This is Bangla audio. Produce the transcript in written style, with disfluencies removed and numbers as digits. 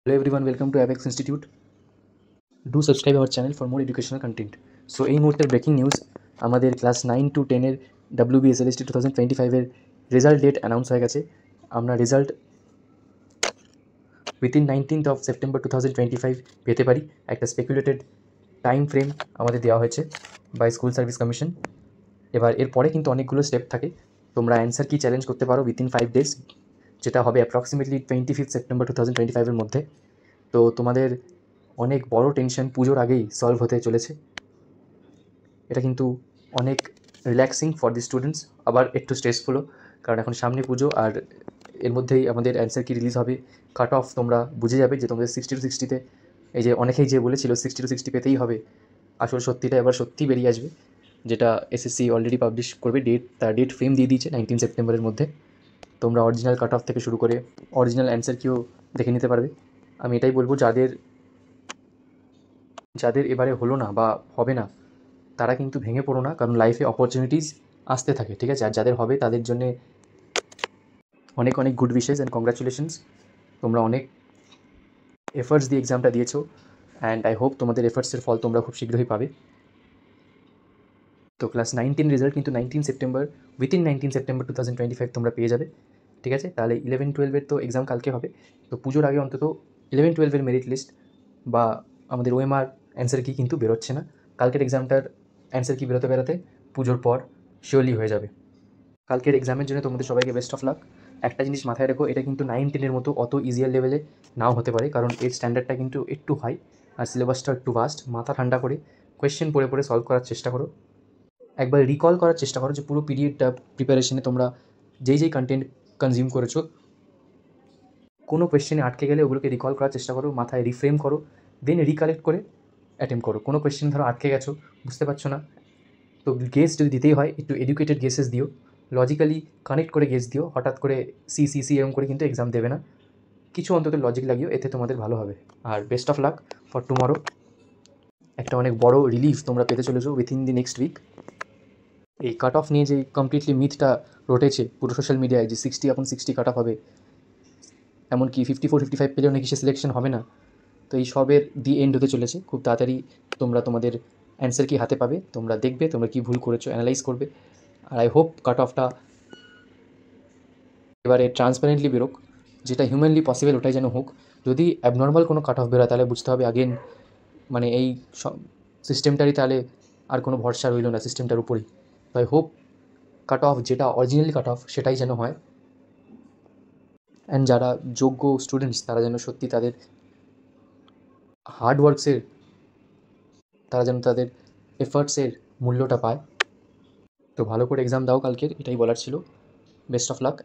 Hello everyone, welcome to Apex Institute. Do subscribe our channel for more educational content. So এই মুহূর্তের ব্রেকিং নিউজ, আমাদের ক্লাস 9 to 10 এর WBSLST 2025 এর রেজাল্ট ডেট অ্যানাউন্স হয়ে গেছে। আমরা result within 19th of September 2025 পেতে পারি। একটা স্পেকুলেটেড টাইম ফ্রেম আমাদের দেওয়া হয়েছে বাই স্কুল সার্ভিস কমিশন। এবার এরপরে কিন্তু অনেকগুলো স্টেপ থাকে। তোমরা অ্যান্সার কি চ্যালেঞ্জ করতে পারো উইথিন 5 days, যেটা হবে অ্যাপ্রক্সিমেটলি 25th September 2025 এর মধ্যে। তো তোমাদের অনেক বড় টেনশন পুজোর আগেই সলভ হতে চলেছে। এটা কিন্তু অনেক রিল্যাক্সিং ফর দি স্টুডেন্টস, আবার একটু স্ট্রেসফুলও, কারণ এখন সামনে পুজো আর এর মধ্যেই আমাদের অ্যান্সার কি রিলিজ হবে। কাট অফ তোমরা বুঝে যাবে যে তোমাদের 60 to 60-তে, এই যে অনেকেই যে বলেছিল 60 to 60 পেতেই হবে, আসল সত্যিটা এবার সত্যি বেরিয়ে আসবে, যেটা এসএসসি অলরেডি পাবলিশ করবে। তার ডেট ফ্রেম দিয়ে দিয়েছে 19 সেপ্টেম্বরের মধ্যে। তোমরা অরিজিনাল কাট অফ থেকে শুরু করে অরিজিনাল অ্যান্সার কিও দেখে নিতে পারবে। আমি এটাই বলবো, যাদের এবারে হলো না বা হবে না, তারা কিন্তু ভেঙে পড়ো না, কারণ লাইফে অপরচুনিটিস আসতে থাকে, ঠিক আছে? আর যাদের হবে তাদের জন্যে অনেক অনেক গুড উইশেস অ্যান্ড কংগ্রাচুলেশনস। তোমরা অনেক এফার্টস দিয়ে এক্সামটা দিয়েছো, অ্যান্ড আই হোপ তোমাদের এফার্টসের ফল তোমরা খুব শীঘ্রই পাবে। তো ক্লাস 9-10 রেজাল্ট কিন্তু 19 সেপ্টেম্বর, উইথিন 19 সেপ্টেম্বর 2025 তোমরা পেয়ে যাবে, ঠিক আছে? তাহলে 11-12-এর তো এক্সাম কালকে হবে। তো পুজোর আগে অন্তত 11-12-এর মেরিট লিস্ট বা আমাদের ওএমআর অ্যান্সার কি কিন্তু বেরোচ্ছে না। কালকের এক্সামটার অ্যান্সার কি বেরোতে পুজোর পর শিওরলি হয়ে যাবে। কালকের এক্সামের জন্য তোমাদের সবাইকে বেস্ট অফ লাক। একটা জিনিস মাথায় রেখো, এটা কিন্তু 9-10-এর মতো অত ইজিয়ার লেভেলে নাও হতে পারে, কারণ এর স্ট্যান্ডার্ডটা কিন্তু একটু হাই আর সিলেবাসটা একটু ভাস্ট। মাথা ঠান্ডা করে কোয়েশ্চেন পড়ে সলভ করার চেষ্টা করো। একবার রিকল করার চেষ্টা করো যে পুরো পিরিয়ডটা প্রিপারেশনে তোমরা যেই কন্টেন্ট কনজিউম করেছো, কোনো কোয়েশ্চেনে আটকে গেলে ওগুলোকে রিকল করার চেষ্টা করো, মাথায় রিফ্রেম করো, দেন রিকালেক্ট করে অ্যাটেম্প করো। কোনো কোয়েশ্চেন ধরো আটকে গেছো, বুঝতে পারছো না, তো গেস যদি দিতেই হয় একটু এডুকেটেড গেসেস দিও, লজিক্যালি কানেক্ট করে গেস দিও। হঠাৎ করে সি এরম করে কিন্তু এক্সাম দেবে না, কিছু অন্তত লজিক লাগিও, এতে তোমাদের ভালো হবে। আর best of luck for tomorrow. একটা অনেক বড় রিলিফ তোমরা পেতে চলেছো উইথিন দি নেক্সট উইক। এই কাট অফ নিয়ে যে কমপ্লিটলি মিথটা রটেছে পুরো সোশ্যাল মিডিয়ায়, যে 60/60 কাট অফ হবে, এমনকি 54-55 পেলেও নাকি সে সিলেকশন হবে না, তো এই সবের দি এন্ড হতে চলেছে। খুব তাড়াতাড়ি তোমরা তোমাদের অ্যান্সার কি হাতে পাবে, তোমরা দেখবে তোমরা কী ভুল করেছো, অ্যানালাইজ করবে। আর আই হোপ কাট অফটা এবারে ট্রান্সপারেন্টলি বেরোক, যেটা হিউম্যানলি পসিবল ওটাই যেন হোক। যদি অ্যাবনর্মাল কোনো কাট অফ বেরোয় তাহলে বুঝতে হবে আগেন, মানে এই সিস্টেমটারই তাহলে আর কোনো ভরসা রইল না সিস্টেমটার উপরেই। তো আই হোপ কাট অফ যেটা অরিজিনালি কাট অফ সেটাই যেন হয়, অ্যান্ড যারা যোগ্য স্টুডেন্টস তারা যেন সত্যি তাদের হার্ডওয়ার্কসের, তারা যেন তাদের এফার্টসের মূল্যটা পায়। তো ভালো করে এক্সাম দাও কালকের, এটাই বলার ছিল। Best of lakh.